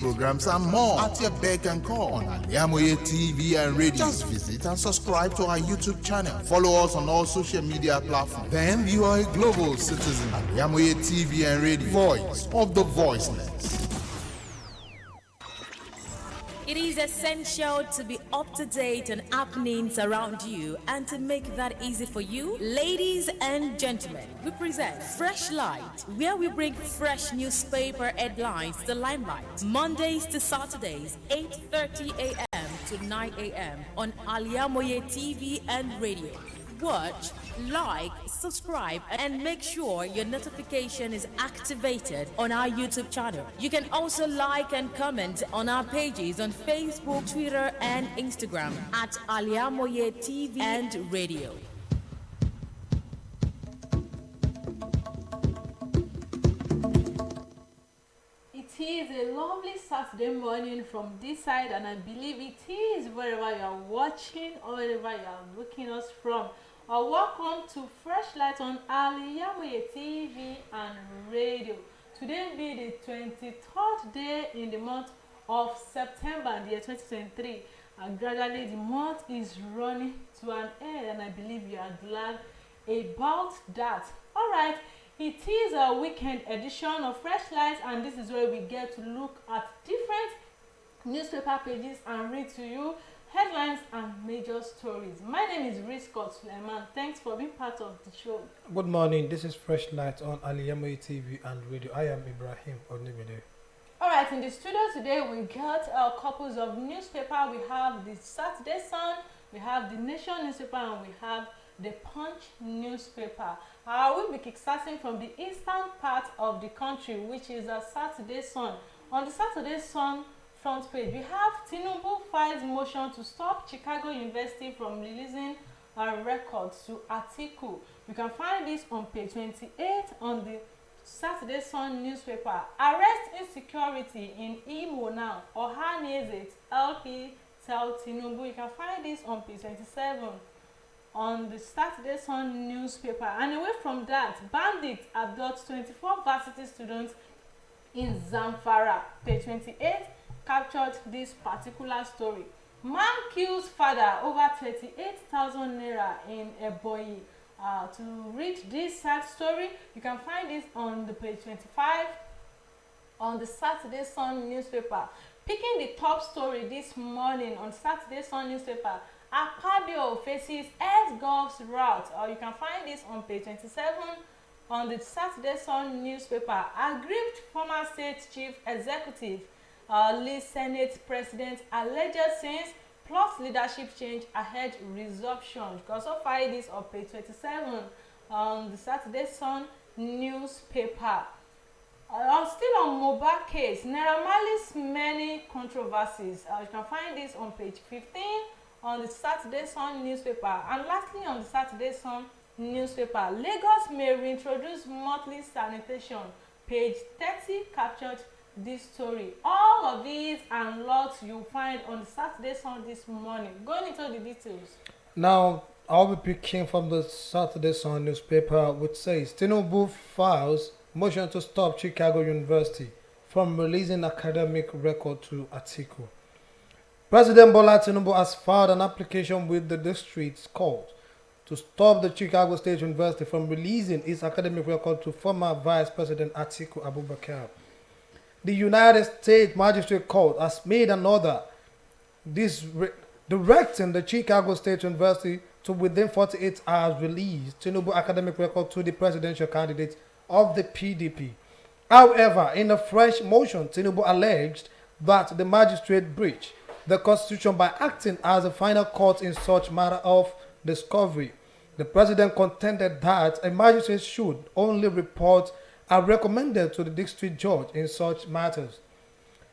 programs and more at your beck and call on Al-IyamoyeTv and radio. Just visit and subscribe to our YouTube channel. Follow us on all social media platforms. Then you are a global citizen. Al-IyamoyeTv and radio. Voice of the voiceless. It is essential to be up to date on happenings around you, and to make that easy for you, ladies and gentlemen, we present Freshlight, where we bring fresh newspaper headlines to limelight. Mondays to Saturdays, 8:30 a.m. to 9 a.m. on Al-IyamoyeTv and radio. Watch, like, subscribe, and make sure your notification is activated on our YouTube channel. You can also like and comment on our pages on Facebook, Twitter, and Instagram at Al-IyamoyeTv and radio. It is a lovely Saturday morning from this side, and I believe it is wherever you are watching or wherever you are looking us from. Welcome to Freshlight on Al-IyamoyeTv and radio. Today will be the 23rd day in the month of September, the year 2023. And gradually the month is running to an end, and I believe you are glad about that. Alright, it is a weekend edition of Freshlight, and this is where we get to look at different newspaper pages and read to you headlines and major stories. My name is RISQAT, SULAIMON. Thanks for being part of the show. Good morning. This is Freshlight on Al-IyamoyeTv and radio. I am IBRAHIM, ONIGBINDE. Alright, in the studio today we got couples of newspaper. We have the Saturday Sun, we have the Nation newspaper, and we have the Punch newspaper. We'll be kickstarting from the eastern part of the country, which is a Saturday Sun. On the Saturday Sun front page, we have Tinubu files motion to stop Chicago University from releasing records to Atiku. You can find this on page 28 on the Saturday Sun newspaper. Arrest insecurity in Imo now. Ohaneze LP tell Tinubu. You can find this on page 27 on the Saturday Sun newspaper. And away from that, bandits abduct 24 varsity students in Zamfara. Page 28 captured this particular story. Man kills father over 38,000 naira in Ebonyi. To read this sad story, you can find this on the page 25 on the Saturday Sun newspaper. Picking the top story this morning on Saturday Sun newspaper, Akpabio faces ex-gov's route. You can find this on page 27 on the Saturday Sun newspaper. Aggrieved former state chief executive leads Senate President alleged sins plus leadership change ahead resumption. You can also find this on page 27 on the Saturday Sun newspaper. Still on mobile case, Naira Marley's many controversies. You can find this on page 15 on the Saturday Sun newspaper. And lastly, on the Saturday Sun newspaper, Lagos may reintroduce monthly sanitation. Page 30 captured this story. All of these and lots you'll find on the Saturday Sun this morning. Going into the details. Now, I'll be picking from the Saturday Sun newspaper, which says Tinubu files motion to stop Chicago University from releasing academic record to Atiku. President Bola Tinubu has filed an application with the district court to stop the Chicago State University from releasing its academic record to former Vice President Atiku Abubakar. The United States Magistrate Court has made an order directing the Chicago State University to within 48 hours release Tinubu academic record to the presidential candidate of the PDP. However, in a fresh motion, Tinubu alleged that the magistrate breached the Constitution by acting as a final court in such matter of discovery. The president contended that a magistrate should only report are recommended to the district judge in such matters.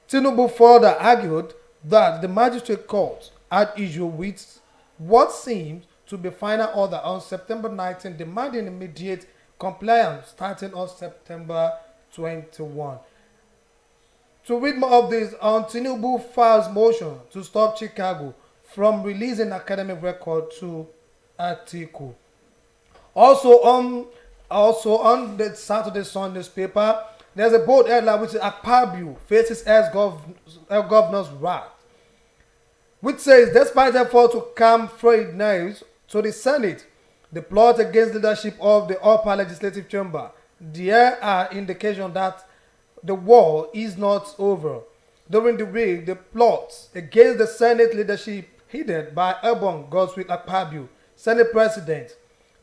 Tinubu further argued that the magistrate court had issue with what seemed to be final order on September 19, demanding immediate compliance starting on September 21. To read more of this, on Tinubu files motion to stop Chicago from releasing academic record to Atiku. Also on the Saturday Sun newspaper, There's a bold headline which is Akpabio faces ex-governor's wrath, which says, despite effort to calm frayed nerves to the Senate, the plot against leadership of the upper legislative chamber, there are indications that the war is not over. During the week, the plots against the Senate leadership headed by Ebon Godswill Akpabio, Senate President,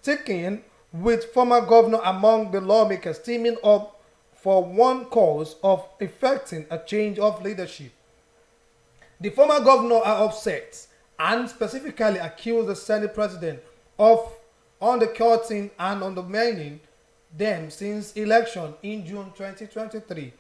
taken with former governor among the lawmakers teaming up for one cause of effecting a change of leadership. The former governor are upset and specifically accused the Senate President of undercutting and undermining them since election in June 2023.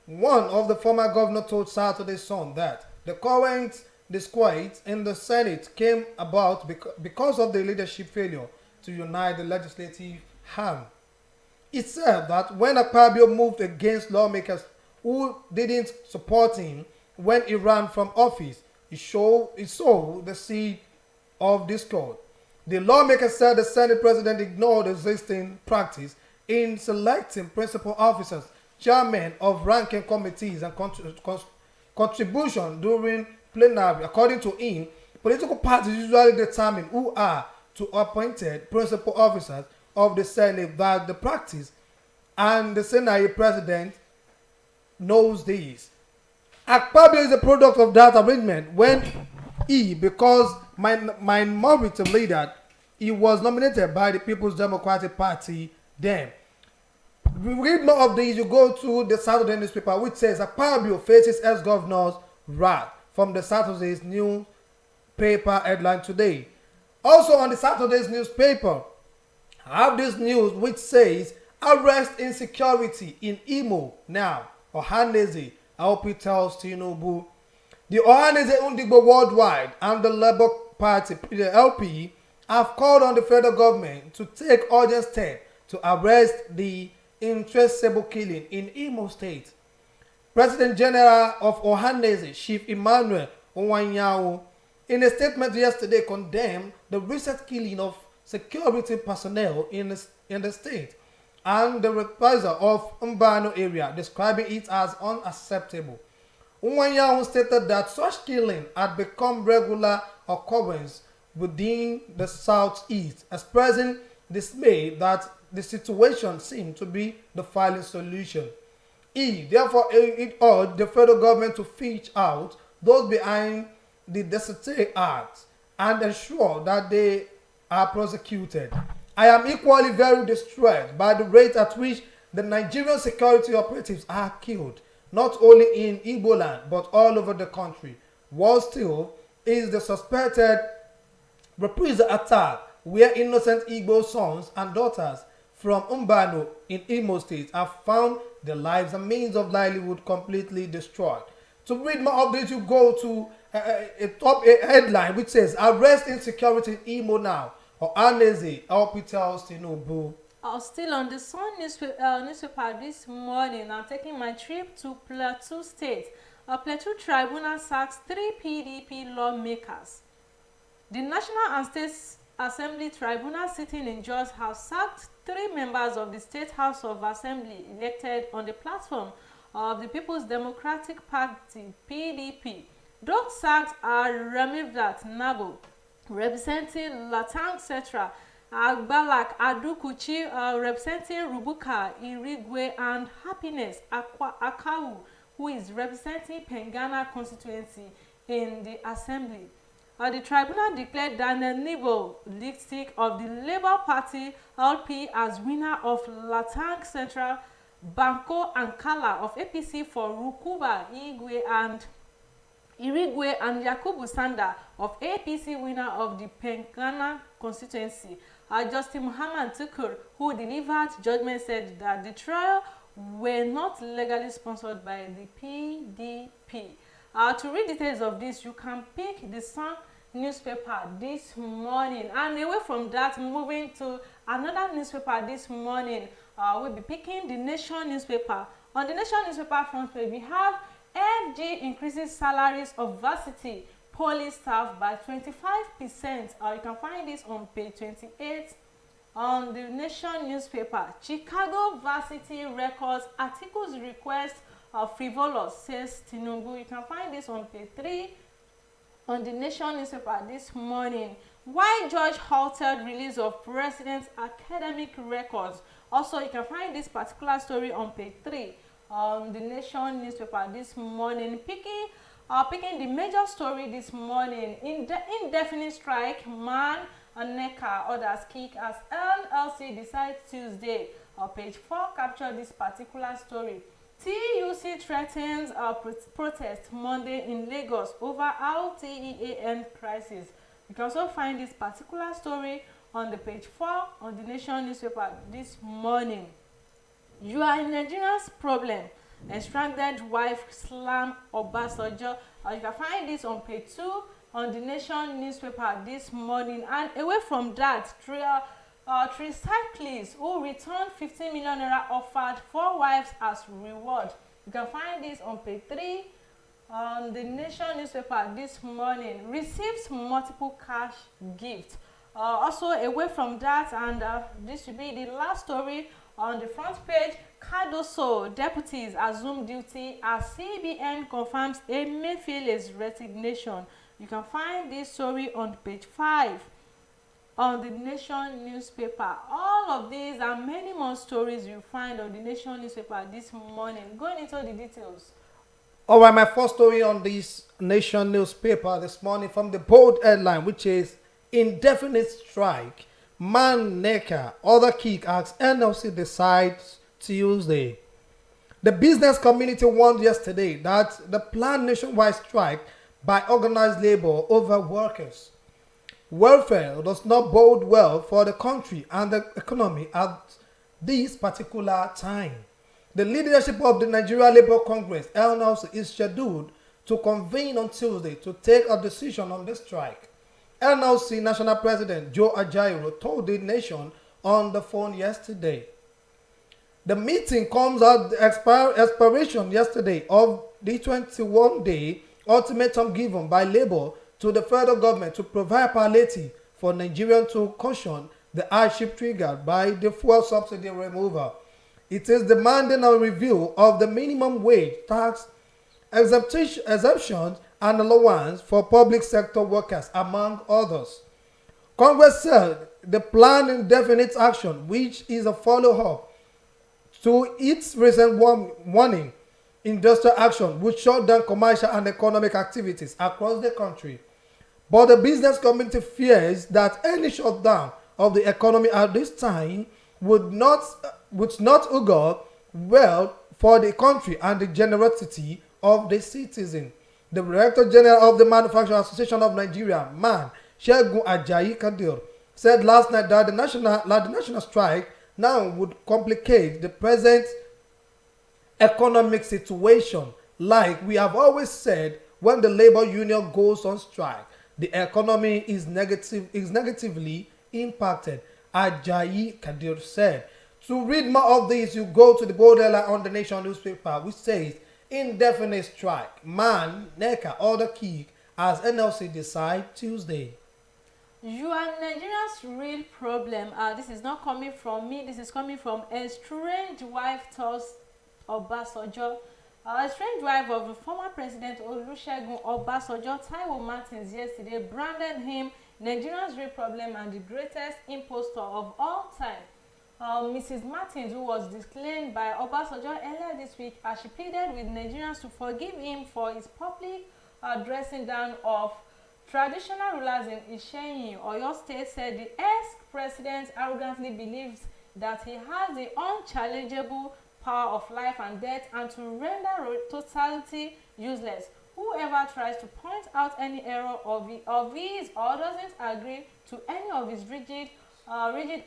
One of the former governor told Saturday Sun that the current disquiet in the Senate came about because of the leadership failure to unite the legislative arm. It said that when Akpabio moved against lawmakers who didn't support him when he ran from office, he sowed the seed of discord. The lawmaker said the Senate President ignored existing practice in selecting principal officers, chairmen of ranking committees, and contribution during plenary. According to him, political parties usually determine who are to appointed principal officers of the Senate, that the practice, and the Senate President knows this. Akpabio is a product of that arrangement when he, because minority leader, he was nominated by the People's Democratic Party then. We read more of these, you go to the Saturday newspaper, which says Akpabio faces ex-governor's wrath, from the Saturday's newspaper headline today. Also on the Saturday's newspaper, I have this news which says arrest insecurity in Imo now. Ohaneze, LP tells Tinubu. The Ohaneze Undigbo Worldwide and the Labour Party, the LP, have called on the federal government to take urgent steps to arrest the intraceable killing in Imo State. President General of Ohaneze, Chief Emmanuel Onwanyawo, in a statement yesterday condemned the recent killing of security personnel in the state and the reprisal of Mbano area, describing it as unacceptable. Onwanyawo stated that such killing had become regular occurrence within the southeast, expressing dismay that the situation seemed to be the final solution. Therefore, it urged the federal government to fish out those behind the Deserte Act and ensure that they are prosecuted. I am equally very distressed by the rate at which the Nigerian security operatives are killed, not only in Igbo land but all over the country. Worse still is the suspected reprisal attack where innocent Igbo sons and daughters from Mbano in Imo State have found their lives and means of livelihood completely destroyed. To read more updates, you go to a top headline which says arrest insecurity in Imo now, or Aneze LP tells Tinubu. Still on the Sun newspaper this morning, I'm taking my trip to Plateau State. A Plateau tribunal sacks 3 PDP lawmakers. The National and State Assembly Tribunal sitting in Jos have sacked 3 members of the State House of Assembly elected on the platform of the People's Democratic Party, PDP. Those sacked are Ramivdat Nabo, representing Latang Setra, Agbalak Adukuchi, representing Rubuka, Irigwe, and Happiness Akawu, who is representing Pengana constituency in the Assembly. The tribunal declared Daniel Nibo, lipstick of the Labour Party LP, as winner of Latang Central, Banko and Kala of APC for Rukuba, Irigwe and Yakubu Sanda of APC, winner of the Pengana constituency. Justice Muhammad Tukur, who delivered judgment, said that the trial were not legally sponsored by the PDP. To read details of this, you can pick the Sun newspaper this morning. And away from that, moving to another newspaper this morning, we'll be picking the Nation newspaper. On the Nation newspaper front page, we have FG increases salaries of varsity police staff by 25%. You can find this on page 28 On the Nation newspaper, Chicago Varsity Records articles request of frivolous, says Tinubu. You can find this on page 3 on the Nation newspaper this morning. Why judge halted release of president's academic records? Also, you can find this particular story on page 3 on the Nation newspaper this morning. Picking the major story this morning, indefinite strike, man and NECA others kick as NLC decides Tuesday. Page 4 capture this particular story. TUC threatens protest Monday in Lagos over RTEAN crisis. You can also find this particular story on the page 4 on the Nation newspaper this morning. You are in Nigeria's problem. A stranded wife slam Obasanjo. You can find this on page 2 on the Nation newspaper this morning. And away from that, three cyclists who returned 15 million naira offered 4 wives as reward. You can find this on page 3 on the Nation newspaper this morning. Receives multiple cash gifts. Also away from that, and this will be the last story on the front page. Cardoso deputies assume duty as CBN confirms Emefiele's resignation. You can find this story on page 5 on the Nation newspaper. All of these and many more stories you find on the Nation newspaper this morning. Going into the details. All right, my first story on this Nation newspaper this morning from the bold headline, which is indefinite strike. Man NECA, other kick as NLC decides Tuesday. The business community warned yesterday that the planned nationwide strike by organized labor over workers' welfare does not bode well for the country and the economy at this particular time. The leadership of the Nigeria Labour Congress, NLC, is scheduled to convene on Tuesday to take a decision on the strike. NLC National President Joe Ajaero told the nation on the phone yesterday. The meeting comes at the expiration yesterday of the 21-day ultimatum given by Labour to the federal government to provide palliative for Nigerians to cushion the hardship triggered by the fuel subsidy removal. It is demanding a review of the minimum wage, tax exemptions and allowance for public sector workers, among others. Congress said the planned indefinite action, which is a follow-up to its recent warning, industrial action, would shut down commercial and economic activities across the country. But the business community fears that any shutdown of the economy at this time would not augur well for the country and the generosity of the citizen. The Director General of the Manufacturing Association of Nigeria, MAN, Segun Ajayi Kadir, said last night that the national strike now would complicate the present economic situation. Like we have always said, when the labor union goes on strike, the economy is negatively impacted, Ajayi Kadir said. To read more of this, you go to the bold headline on the Nation newspaper, which says indefinite strike, man, NECA, other kick as NLC decide Tuesday. You are Nigeria's real problem. This is not coming from me. This is coming from a strange wife tells Obasanjo. A strange wife of the former president Olusegun Obasanjo, Taiwo Martins, yesterday branded him Nigeria's real problem and the greatest impostor of all time. Mrs. Martins, who was declaimed by Obasanjo earlier this week, as she pleaded with Nigerians to forgive him for his public dressing down of traditional rulers in Isheyin, Oyo State, said the ex-president arrogantly believes that he has the unchallengeable power of life and death and to render totality useless. Whoever tries to point out any error of his or doesn't agree to any of his rigid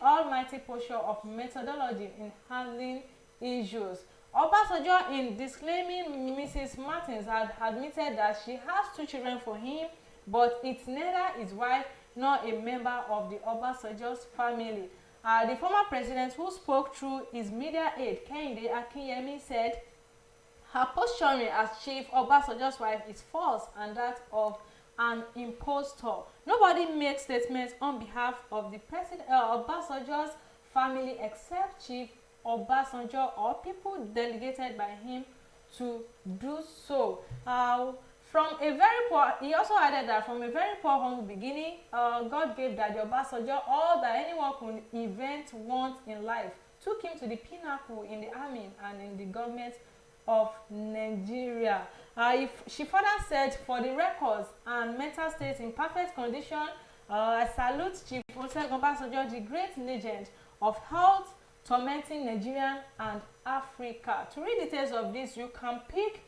almighty posture of methodology in handling issues. Obasanjo, in disclaiming Mrs. Martins, had admitted that she has 2 children for him, but it's neither his wife nor a member of the Obasanjo's family. The former president, who spoke through his media aide, Kehinde Akinyemi, said her posturing as Chief Obasanjo's wife is false and that of an impostor. Nobody makes statements on behalf of the president, Obasanjo's family, except Chief Obasanjo or people delegated by him to do so. From a very poor, he also added that from a very poor humble beginning, God gave Daddy Obasanjo all that anyone could event want in life, took him to the pinnacle in the army and in the government of Nigeria. She further said, for the records and mental state in perfect condition, I salute Chief Obasanjo, the great legend of health tormenting Nigeria and Africa. To read details of this, you can pick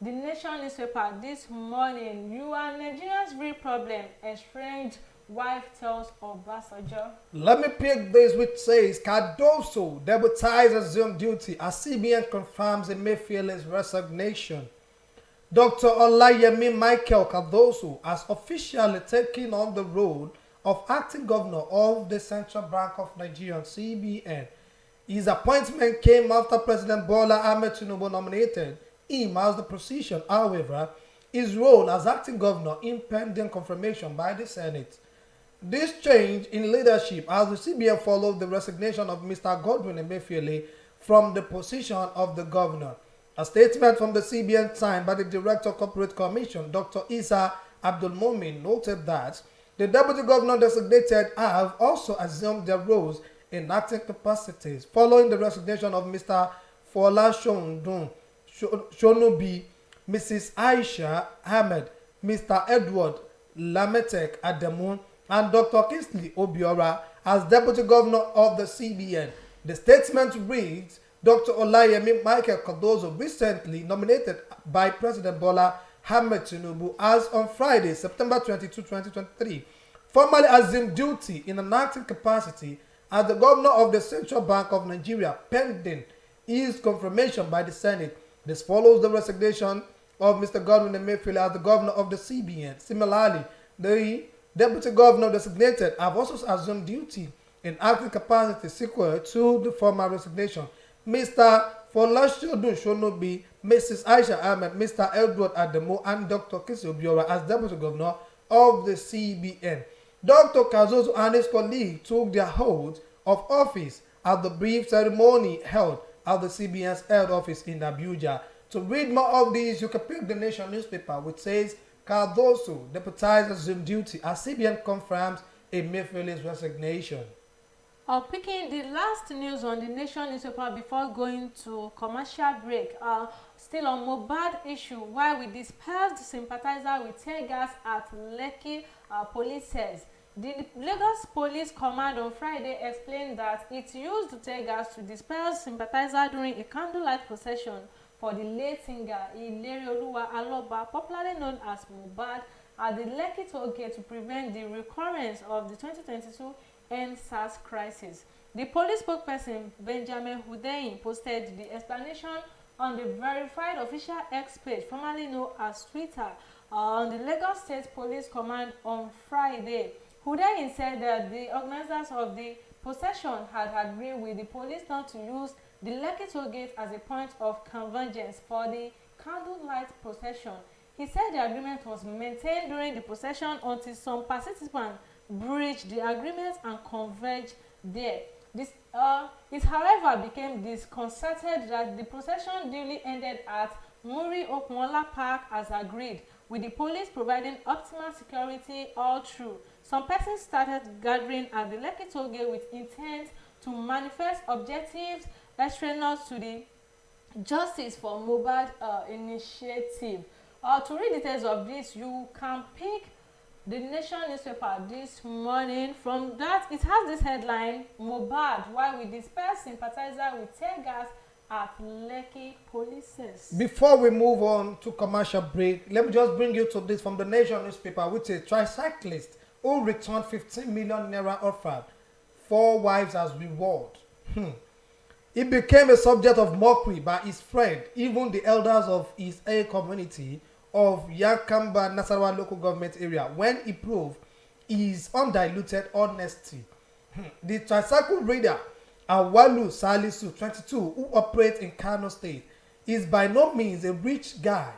the Nation newspaper this morning. You are Nigeria's real problem, estranged wife tells Obasanjo. Let me pick this, which says Cardoso deputized assumed duty as CBN confirms Emefiele's resignation. Dr. Al-IyamoyeTv Michael Cardoso has officially taken on the role of acting governor of the Central Bank of Nigeria, CBN. His appointment came after President Bola Ahmed Tinubu nominated him as the position. However, his role as acting governor impending confirmation by the Senate. This change in leadership as the CBN followed the resignation of Mr. Godwin Emefiele from the position of the governor. A statement from the CBN signed by the Director of Corporate Commission, Dr. Isa Abdulmomin, noted that the Deputy Governor designated have also assumed their roles in acting capacities following the resignation of Mr. Fola Shonubi, Mrs. Aisha Ahmed, Mr. Edward Lametek Adamu, and Dr. Kingsley Obiora as Deputy Governor of the CBN. The statement reads, Dr. Al-IyamoyeTv Michael Cardoso, recently nominated by President Bola Ahmed Tinubu as on Friday, September 22, 2023, formally assumed duty in an acting capacity as the Governor of the Central Bank of Nigeria, pending his confirmation by the Senate. This follows the resignation of Mr. Godwin Emefiele as the Governor of the CBN. Similarly, the Deputy Governor designated have also assumed duty in acting capacity sequel to the former resignation. Mr. Folashodun Shonubi, Mrs. Aisha Ahmed, Mr. Edward Adamu, and Dr. Kingsley Obiora as Deputy Governor of the CBN. Dr. Cardoso and his colleague took their oath of office at the brief ceremony held at the CBN's head office in Abuja. To read more of these, you can pick the Nation newspaper, which says Cardoso deputized assumed duty as CBN confirms Emefiele's resignation. Picking the last news on the Nation newspaper before going to commercial break. Still on Mohbad issue, while we dispersed sympathizer with tear gas at Lekki, police says. The Lagos Police Command on Friday explained that it used tear gas to disperse sympathizer during a candlelight procession for the late singer Ilerioluwa Aloba, popularly known as Mohbad, at the Lekki toll gate to prevent the recurrence of the 2022 EndSARS crisis. The police spokesperson Benjamin Hundeyin posted the explanation on the verified official X page, formerly known as Twitter, on the Lagos State Police Command on Friday. Hundeyin said that the organizers of the procession had agreed with the police not to use the Lekki toll gate as a point of convergence for the candlelight procession. He said the agreement was maintained during the procession until some participants breached the agreement and converged there. It however became disconcerted that the procession duly ended at Muri Okunola Park as agreed, with the police providing optimal security all through. Some persons started gathering at the Lekki toll gate with intent to manifest objectives extraneous to the Justice for Mohbad initiative. To read details of this, you can pick the Nation newspaper this morning. From that, it has this headline, Mohbad, why we disperse sympathizer with tear gas at Lekki polices. Before we move on to commercial break, let me just bring you to this from the Nation newspaper, which is tricyclist who returned 15 million naira offered, 4 wives as reward. It became a subject of mockery by his friend, even the elders of his A community of Yakamba Nasarawa local government area, when he proved his undiluted honesty. The tricycle raider Awalu Salisu, 22, who operates in Kano State, is by no means a rich guy.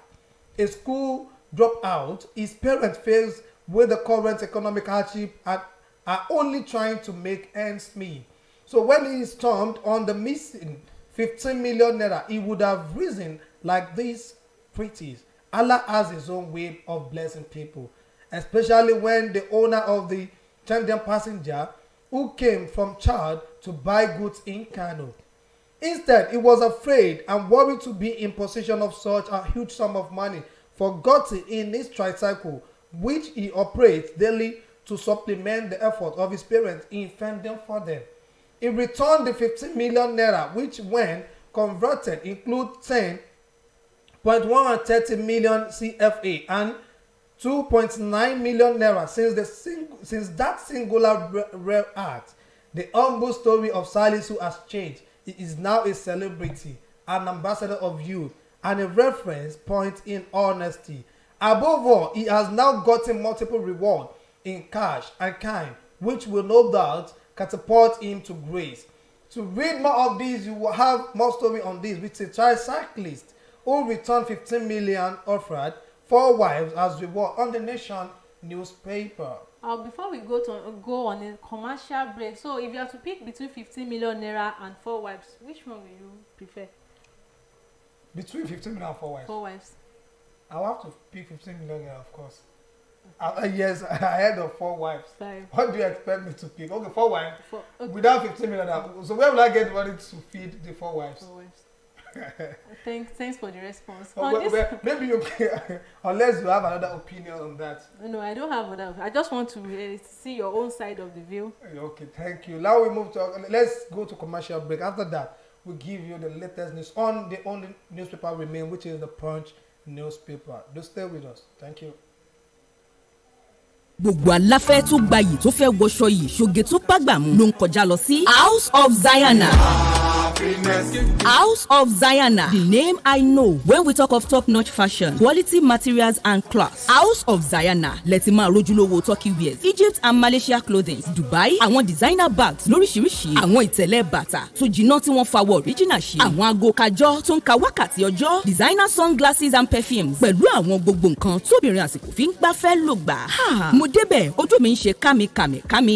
A school dropped out, his parents faced with the current economic hardship and are only trying to make ends meet. So when he stormed on the missing 15 million naira, he would have risen like these pretties. Allah has his own way of blessing people, especially when the owner of the Champion passenger who came from Chad to buy goods in Kano. Instead, he was afraid and worried to be in possession of such a huge sum of money forgotten in his tricycle, which he operates daily to supplement the effort of his parents in fending for them. He returned the 15 million naira, which when converted include 10.130 million CFA and 2.9 million naira since that singular rare act. The humble story of Salisu has changed. He is now a celebrity, an ambassador of youth, and a reference point in honesty. Above all, he has now gotten multiple rewards in cash and kind, which will no doubt catapult him to grace. To read more of these, you will have more story on this with a tricyclist who returned 15 million offered 4 wives as reward on the Nation newspaper. Before we go on a commercial break, so if you have to pick between 15 million naira and 4 wives, which one will you prefer? Between 15 million and 4 wives? 4 wives. I'll have to pick 15 million naira, of course. Yes, ahead of 4 wives. 5. What do you expect me to pick? Okay, 4 wives. 4, okay. Without 15 million naira. So where will I get money to feed the 4 wives? 4 wives. Thanks for the response. Maybe you can, unless you have another opinion on that. No, I don't have another. I just want to see your own side of the view. Okay, thank you. Now we move to, let's go to commercial break. After that, we'll give you the latest news on the only newspaper remain, which is the Punch newspaper. Do stay with us. Thank you. Gbogbo aláfẹ́ tó gbayì tó fẹ́ wọṣọ yìí ṣoge tó pàgbàmù ló ń kọjá lọ sí House of Zayana. House of Zayana, the name I know when we talk of top-notch fashion, quality materials and class. House of Zayana, lẹ́tí máa rójúlówó Turkey wears, Egypt and Malaysia clothing, Dubai, àwọn designer bags lóríṣiríṣi, àwọn ìtẹ̀lẹ̀ bàtà tó jiná tí wọ́n fa wọ original ṣe, àwọn aago kájọ́ tó ń ka wákàtí ọjọ́, designer sunglasses and perfumes, pẹ̀lú àwọn gbogbo nǹkan tóbìnrin àsìkò fi ń gbafẹ́ lò gbà. Mo débẹ̀ ojú mi ń ṣe kámi,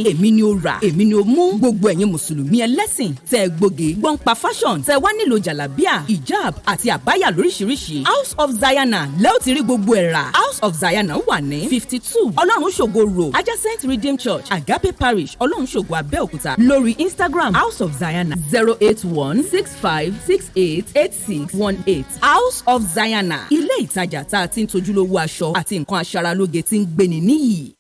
èmi ni ó rà, èmi ni ó mú. Gbogbo ẹ̀yin mùsùlùmí ẹlẹ́sìn tẹ́ gbòógè gbọ́n pa fashion tẹ́ wá nílò jàlábíà, hijab àti àbáyà lóríṣiríṣi. House of Zayana lẹ́ò ti rí gbogbo ẹ̀ rà. House of Zayana wà ní 52 Ọlọ́run ṣògo road adjacent Redeemed Church Agape Parish Ọlọ́run ṣògo Abẹ́òkúta. Lórí Instagram House of Zayana 08165688618. House of Zayana, ilé ìtajà tá a ti ń tojúlówó aṣọ àti nǹkan aṣaralóge tí ń gbéni níyì.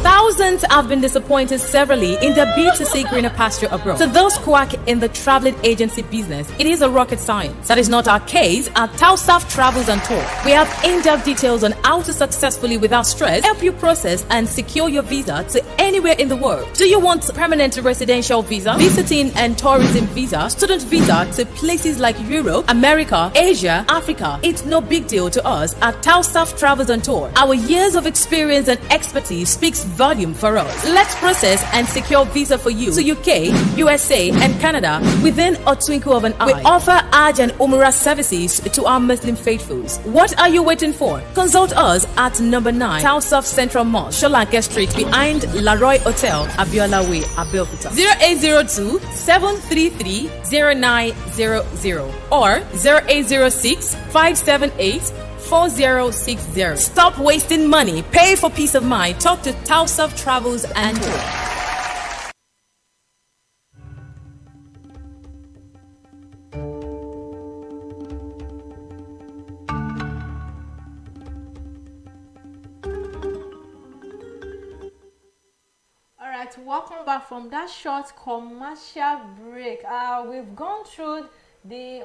Thousands have been disappointed severally in their bid to seek greener pasture abroad. To those quack in the traveling agency business, it is a rocket science. That is not our case at Tausaf Travels and Tour. We have in-depth details on how to successfully, without stress, help you process and secure your visa to anywhere in the world. Do you want permanent residential visa, visiting and tourism visa, student visa to places like Europe, America, Asia, Africa? It's no big deal to us at Tausaf Travels and Tour. Our years of experience and expertise speaks volume for us. Let's process and secure visa for you to UK, USA, and Canada within a twinkle of an eye. We offer Hajj and Umrah services to our Muslim faithfuls. What are you waiting for? Consult us at number 9 Tausaf Central Mall, Sholanke Street, behind Laroy Hotel, Abiola Way, Abeokuta. 0802 733 0900 or 0806 578 4060. Stop wasting money. Pay for peace of mind. Talk to Tausaf Travels and Tour. Alright, welcome back from that short commercial break. We've gone through the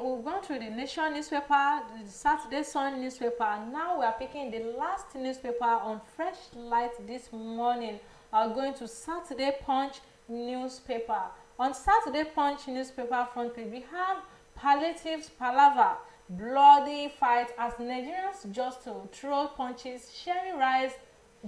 Nation newspaper, the Saturday Sun newspaper. Now we are picking the last newspaper on Freshlight this morning. Going to Saturday Punch newspaper. On Saturday Punch newspaper front page, we have palliatives palaver, bloody fight as Nigerians just to throw punches, sharing rice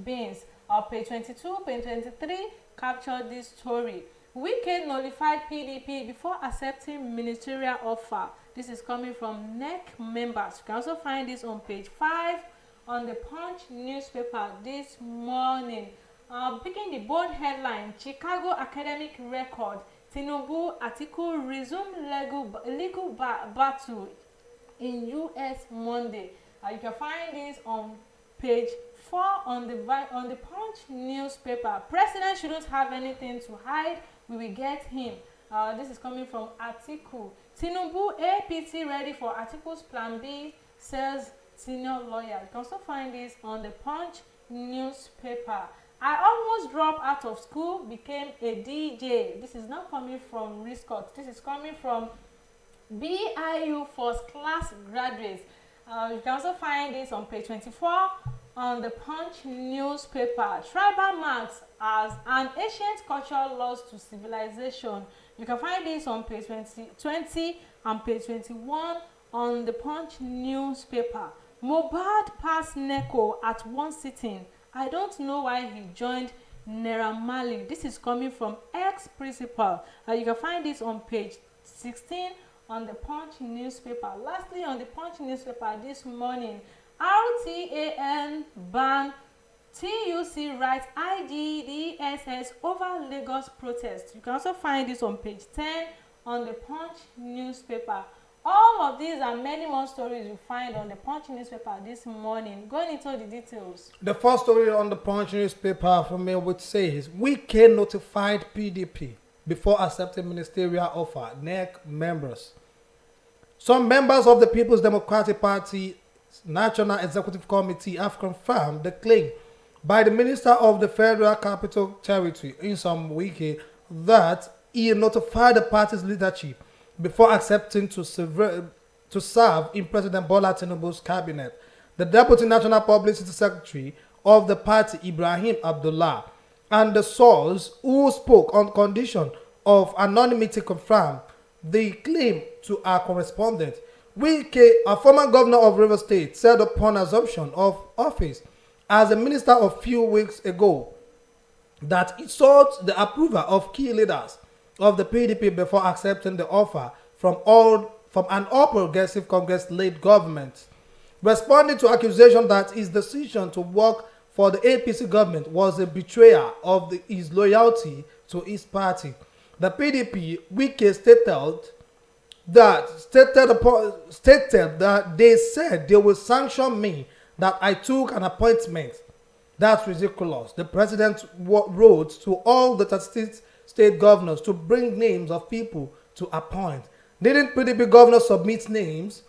beans. Page 22, page 23 captured this story. Wike nullified PDP before accepting ministerial offer. This is coming from NEC members. You can also find this on page 5 on the Punch newspaper this morning. Picking the bold headline, Chicago academic record, Tinubu Atiku resume legal battle in U.S. Monday. You can find this on page 4 on the Punch newspaper. President shouldn't have anything to hide. We will get him. This is coming from Atiku. Tinubu APC ready for Atiku's plan B, says senior lawyer. You can also find this on the Punch newspaper. I almost dropped out of school, became a DJ. This is not coming from RISQAT. This is coming from BIU first class graduates. You can also find this on page 24 on the Punch newspaper. Tribal marks as an ancient culture lost to civilization. You can find this on page 20 and page 21 on the Punch newspaper. Mohbad passed Neko at one sitting. I don't know why he joined Naira Marley. This is coming from ex-principal. You can find this on page 16 on the Punch newspaper. Lastly, on the Punch newspaper this morning, RTAN ban TUC writes IGDSS over Lagos protest. You can also find this on page 10 on the Punch newspaper. All of these and many more stories you find on the Punch newspaper this morning. Going into the details. The first story on the Punch newspaper from me which says, Wike notified PDP before accepting ministerial offer, NEC members. Some members of the People's Democratic Party National Executive Committee have confirmed the claim by the Minister of the Federal Capital Territory in some Wike that he notified the party's leadership before accepting to serve in President Bola Tinubu's cabinet. The Deputy National Publicity Secretary of the party, IBRAHIM Abdullah, and the source who spoke on condition of anonymity confirmed the claim to our correspondent. Wike, a former governor of Rivers State, said upon assumption of office as a minister a few weeks ago that he sought the approval of key leaders of the PDP before accepting the offer from an all-progressive Congress-led government. Responding to accusation that his decision to work for the APC government was a betrayal of his loyalty to his party, the PDP, Wike stated that they said they will sanction me, that I took an appointment. That's ridiculous. The president wrote to all the 36 state governors to bring names of people to appoint. Didn't PDP governors submit names?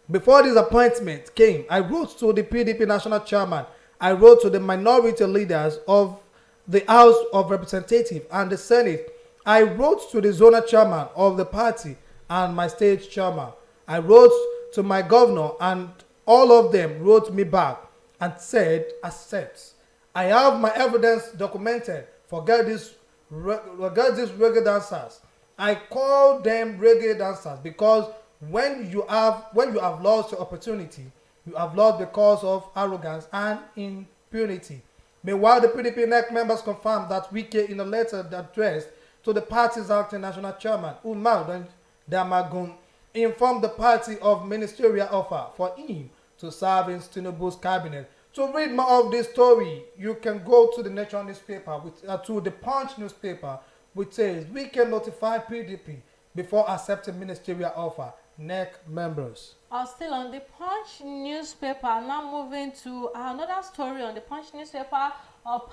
Before this appointment came, I wrote to the PDP national chairman. I wrote to the minority leaders of the House of Representatives and the Senate. I wrote to the zonal chairman of the party and my state chairman. I wrote to my governor and all of them wrote me back and said, accept. I have my evidence documented. Forget these reggae dancers. I call them reggae dancers because when you have lost your opportunity, you have lost because of arrogance and impunity. Meanwhile, the PDP NEC members confirmed that Wike, in a letter addressed to the party's acting national chairman, Umar Damagun, informed the party of ministerial offer for him to serve in Tinubu's cabinet. To read more of this story, you can go to the National newspaper, to the Punch newspaper, which says, Wike notified PDP before accepting ministerial offer, NEC members. Still on the Punch newspaper, now moving to another story on the Punch newspaper.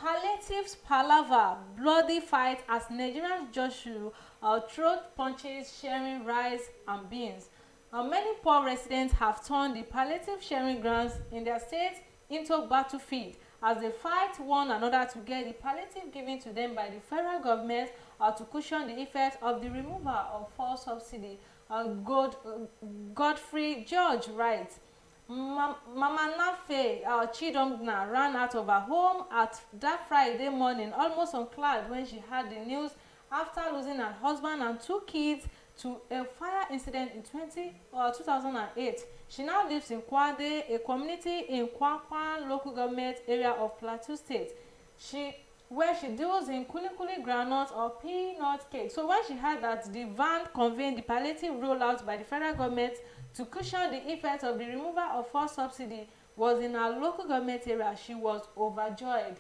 Palliatives palaver, bloody fight as Nigerians jostle, throat punches, sharing rice and beans. Many poor residents have turned the palliative sharing grounds in their state into a battlefield as they fight one another to get the palliative given to them by the federal government to cushion the effect of the removal of fuel subsidy. Godfrey George writes, Mama Nafe Chidomgna ran out of her home at that Friday morning, almost unclad, when she heard the news after losing her husband and 2 kids to a fire incident in 2008. She now lives in Kwade, a community in Kwakwan local government area of Plateau State. Where she deals in kulikuli groundnut or peanut cake. So when she heard that the van conveying the palliative rollout by the federal government to cushion the effect of the removal of fuel subsidy was in her local government area, she was overjoyed.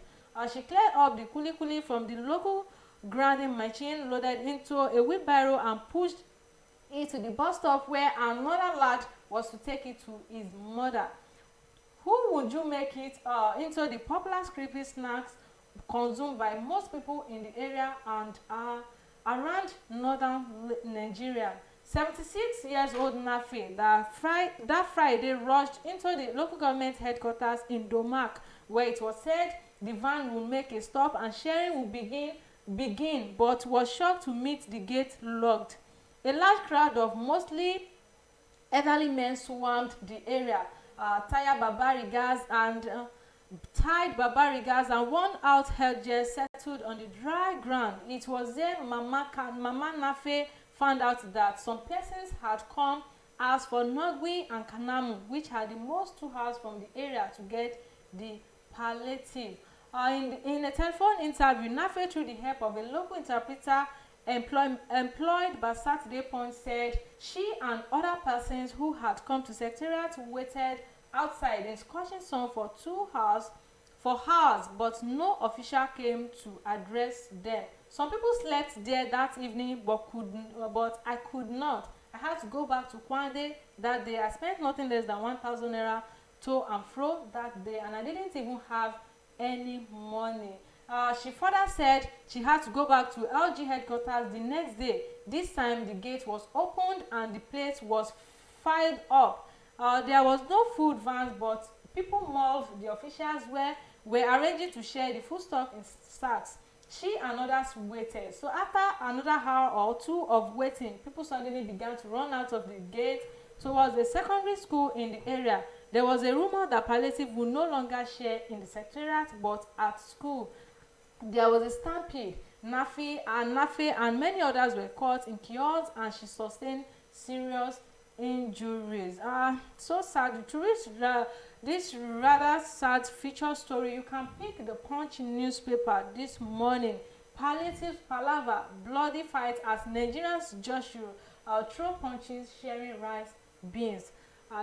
She cleared up the kuli from the local grinding machine, loaded into a wheelbarrow and pushed it to the bus stop where another lad was to take it to his mother. Who would you make it into the popular crispy snacks consumed by most people in the area and around northern Nigeria? 76-years-old Nafi that Friday rushed into the local government headquarters in Domak, where it was said the van would make a stop and sharing would begin, but was shocked to meet the gate locked. A large crowd of mostly elderly men swarmed the area. Tied Babarigas and worn-out headgear settled on the dry ground. It was there Mama Nafe found out that some persons had come as for Nogwi and Kanamu, which are the most 2 hours from the area, to get the palliative. In a telephone interview, Nafe, through the help of a local interpreter employed by Saturday Punch, said she and other persons who had come to Secretariat waited outside in scorching sun for 2 hours, but no official came to address them. Some people slept there that evening, but I could not. I had to go back to Kwande that day. I spent nothing less than 1,000 naira to and fro that day, and I didn't even have any money. She further said she had to go back to LG headquarters the next day. This time the gate was opened and the place was filed up. There was no food vans, but people mobbed the officials were arranging to share the foodstuff in sacks. She and others waited. So after another hour or two of waiting, people suddenly began to run out of the gate towards a secondary school in the area. There was a rumor that palliative would no longer share in the secretariat but at school. There was a stampede. Nafi and many others were caught in chaos, and she sustained serious injuries. So sad. To read this rather sad feature story, you can pick the Punch newspaper this morning. Palliative palaver, bloody fight as Nigerians Joshua throw punches sharing rice beans.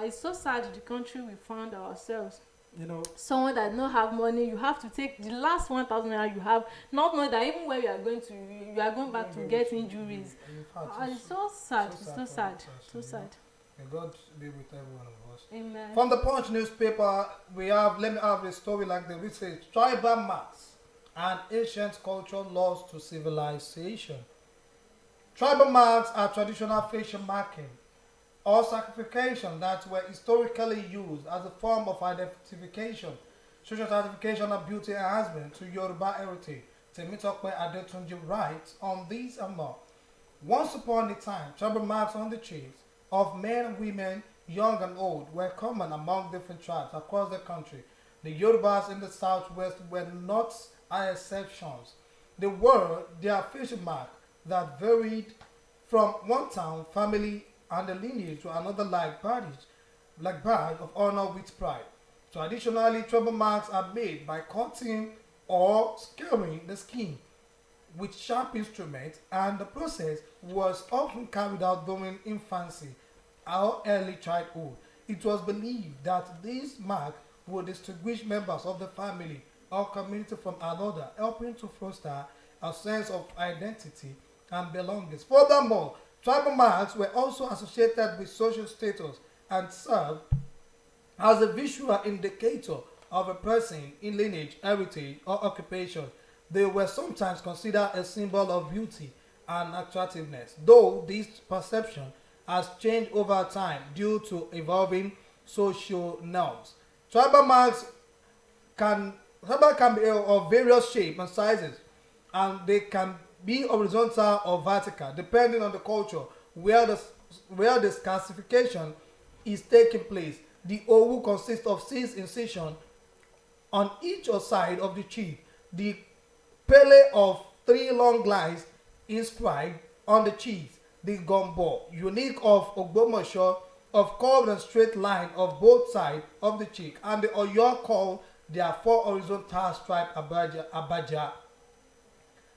It's so sad the country we found ourselves. You know, someone that don't have money, you have to take the last 1,000 naira you have, not knowing that even where you are going to, you are going back to get injuries. It's so sad. So sad. May God be with every one of us. Amen. From the Punch newspaper, let me have a story like this. Which says tribal marks and ancient culture lost to civilization. Tribal marks are traditional facial marking or sacrification that were historically used as a form of identification, social certification and beauty enhancement to Yoruba heritage. Temitope Adetunji writes on these and more. Once upon a time, tribal marks on the cheeks of men, women, young and old were common among different tribes across the country. The Yorubas in the southwest were not exceptions. They were their facial mark that varied from one town, family, and the lineage to another like badge of honor with pride. Traditionally, tribal marks are made by cutting or scarring the skin with sharp instruments, and the process was often carried out during infancy or early childhood. It was believed that this mark would distinguish members of the family or community from another, helping to foster a sense of identity and belonging. Furthermore, tribal marks were also associated with social status and served as a visual indicator of a person in lineage, heritage, or occupation. They were sometimes considered a symbol of beauty and attractiveness, though this perception has changed over time due to evolving social norms. Tribal marks can be of various shapes and sizes, and they can be horizontal or vertical, depending on the culture where this classification is taking place. The owu consists of 6 incisions on each side of the cheek. The pele of 3 long lines inscribed on the cheeks. The gumbo, unique of Ogbomoso, of curved and straight line of both sides of the cheek, and the Oyo called their 4 horizontal striped abaja.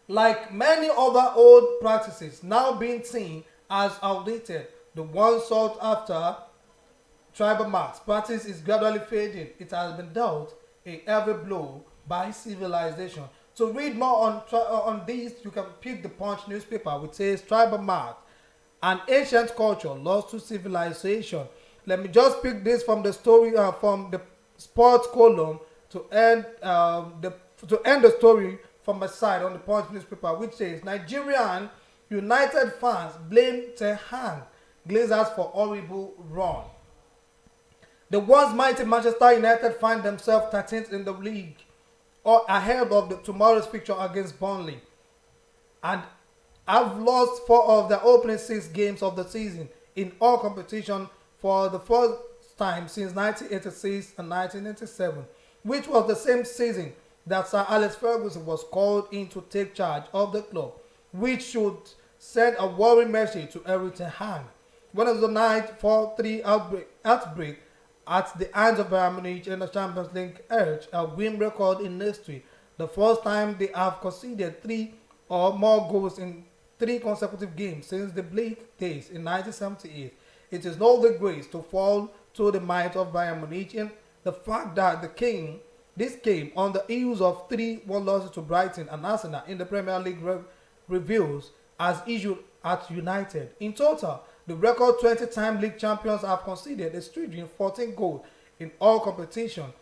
Like many other old practices now being seen as outdated, the one sought after tribal marks practice is gradually fading. It has been dealt a heavy blow by civilization. To read more on this, you can pick the Punch newspaper, which says tribal marks, an ancient culture lost to civilization. Let me just pick this from the story from the sports column to end the story from my side on the Punch newspaper, which says Nigerian United fans blame Tehran Glazers for horrible run. The once mighty Manchester United find themselves 13th in the league, or ahead of tomorrow's fixture against Burnley, and have lost 4 of their opening 6 games of the season in all competition for the first time since 1986 and 1987, which was the same season that Sir Alex Ferguson was called in to take charge of the club, which should send a worrying message to Eric Ten Hag. Wednesday night 4-3 outbreak at the hands of Bayern Munich in the Champions League edge a win record in history, the first time they have conceded 3 or more goals in 3 consecutive games since the bleak days in 1978. It is no disgrace to fall to the might of Bayern Munich, and the fact that this came on the heels of 3-1 losses to Brighton and Arsenal in the Premier League reviews as issued at United. In total, the record 20-time league champions have conceded a stringent 14 goals in all competition,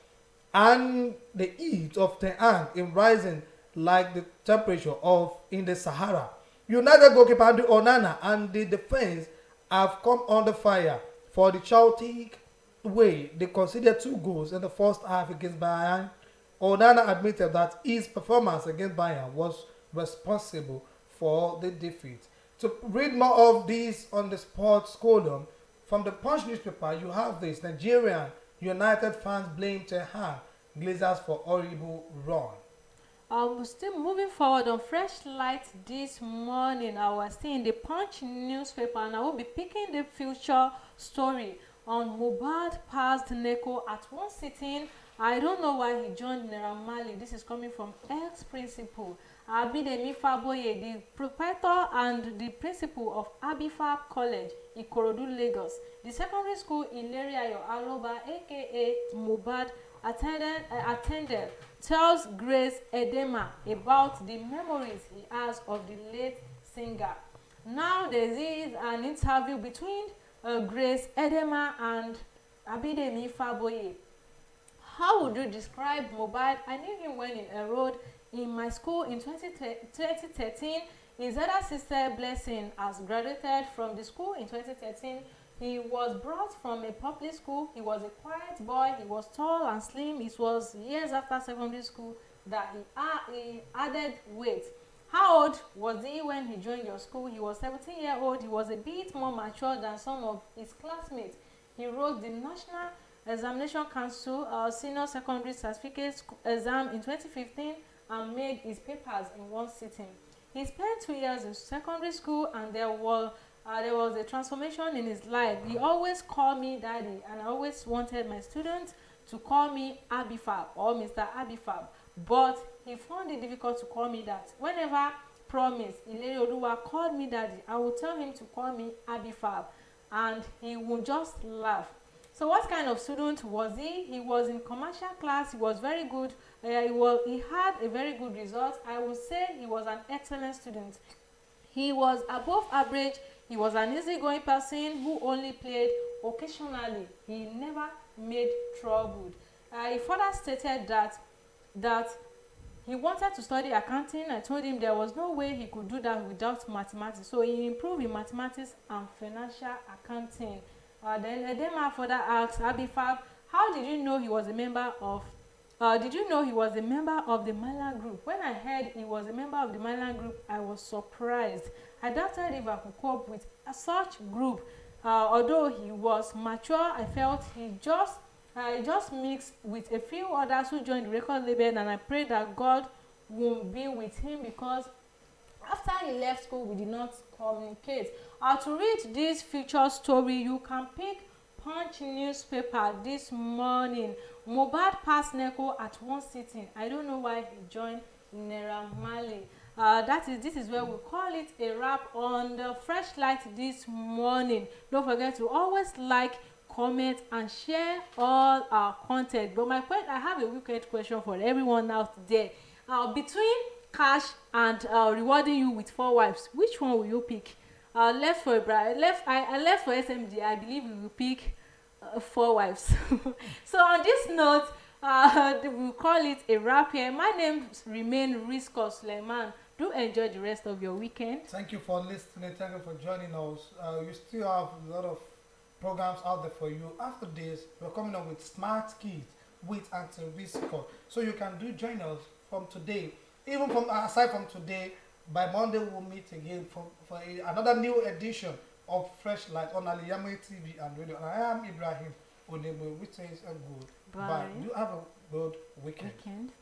and the heat of Ten Hag in rising like the temperature in the Sahara. United goalkeeper Andrew Onana and the defense have come under fire for the chaotic way they conceded 2 goals in the first half against Bayern. Onana admitted that his performance against Bayern was responsible for the defeat. To read more of this on the sports column from the Punch newspaper, you have this: Nigerian United fans blame Ten Hag Glazers for horrible run. Still moving forward on Freshlight this morning, I was seeing the Punch newspaper, and I will be picking the future story on Mohbad passed Neko at one sitting. I don't know why he joined Naira Marley. This is coming from ex-principal Abidemi Faboye, the proprietor and the principal of Abifab College, Ikorodu, Lagos. The secondary school in Leriayo Aloba, aka Mohbad, attended, tells Grace Edema about the memories he has of the late singer. Now there is an interview between Grace Edema and Abidemi Faboye. How would you describe Mohbad? I knew him when he enrolled in my school in 2013. His elder sister Blessing has graduated from the school in 2013. He was brought from a public school. He was a quiet boy. He was tall and slim. It was years after secondary school that he added weight. How old was he when he joined your school? He was 17-year-old. He was a bit more mature than some of his classmates. He wrote the National Examination Council Senior Secondary Certificate exam in 2015 and made his papers in one sitting. He spent 2 years in secondary school, and there was a transformation in his life. He always called me daddy, and I always wanted my students to call me Abifab or Mr. Abifab, but he found it difficult to call me that. Whenever Promise Ileri Oluwa called me daddy, I would tell him to call me Abifab, and he would just laugh. So what kind of student was he? He was in commercial class. He was very good. He had a very good result. I would say he was an excellent student. He was above average. He was an easygoing person who only played occasionally. He never made trouble. He further stated that he wanted to study accounting. I told him there was no way he could do that without mathematics. So he improved in mathematics and financial accounting. Then Edema further asked Abifab, how did you know he was a member of the Milan group? When I heard he was a member of the Milan group, I was surprised. I doubted if I could cope with such group. Although he was mature, I felt he just mixed with a few others who joined the record label, and I prayed that God would be with him, because after he left school, we did not communicate. To read this future story, you can pick Punch newspaper this morning. Mohbad passed Neko at one sitting. I don't know why he joined Naira Marley. This is where we call it a wrap on the Freshlight this morning. Don't forget to always like, comment, and share all our content. But I have a wicked question for everyone out there. Between cash and rewarding you with 4 wives, which one will you pick? Left for left for SMD, I believe we will pick 4 wives. So on this note, we'll call it a wrap here. My name remains RISQAT SULAIMON. Do enjoy the rest of your weekend. Thank you for listening. Thank you for joining us. You still have a lot of programs out there for you. After this, we're coming up with Smart Kids with Auntie RISQAT. So you can join us from today. Even from aside from today, by Monday we'll meet again for another new edition of Freshlight on Al-IyamoyeTv and radio. And I am IBRAHIM, which says a good bye. You have a good weekend.